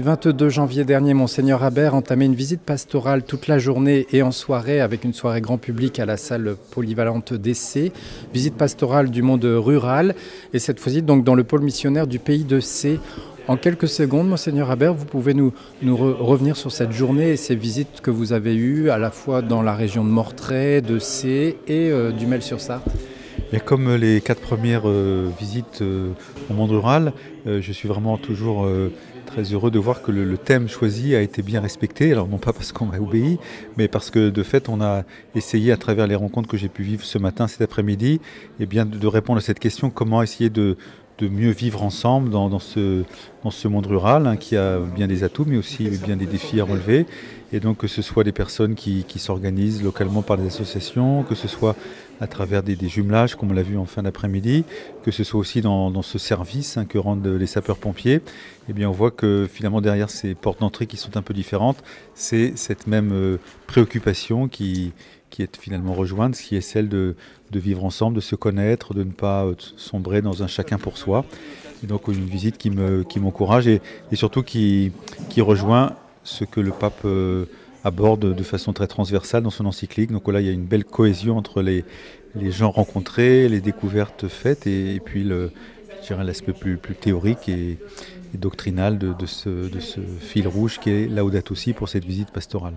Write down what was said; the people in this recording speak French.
du 22 janvier dernier, Monseigneur Habert entamait une visite pastorale toute la journée et en soirée, avec une soirée grand public à la salle polyvalente d'Essé. Visite pastorale du monde rural et cette fois-ci donc dans le pôle missionnaire du pays de Sées. En quelques secondes, Monseigneur Habert, vous pouvez nous revenir sur cette journée et ces visites que vous avez eues à la fois dans la région de Mortray, de Sées et du Mel-sur-Sarthe. Bien, comme les 4 premières visites au monde rural, je suis vraiment toujours très heureux de voir que le thème choisi a été bien respecté. Alors non pas parce qu'on a obéi, mais parce que de fait on a essayé à travers les rencontres que j'ai pu vivre ce matin, cet après-midi, eh bien, de répondre à cette question: comment essayer de mieux vivre ensemble dans ce monde rural, hein, qui a bien des atouts mais aussi bien des défis à relever. Et donc que ce soit des personnes qui s'organisent localement par des associations, que ce soit à travers des jumelages comme on l'a vu en fin d'après-midi, que ce soit aussi dans ce service, hein, que rendent les sapeurs-pompiers, eh bien on voit que finalement derrière ces portes d'entrée qui sont un peu différentes, c'est cette même préoccupation qui est finalement rejointe, qui est celle de vivre ensemble, de se connaître, de ne pas sombrer dans un chacun pour soi. Et donc une visite qui m'encourage et surtout qui rejoint ce que le pape aborde de façon très transversale dans son encyclique. Donc là, il y a une belle cohésion entre les gens rencontrés, les découvertes faites et puis l'aspect plus théorique et doctrinal de ce fil rouge qui est Laudato Si pour cette visite pastorale.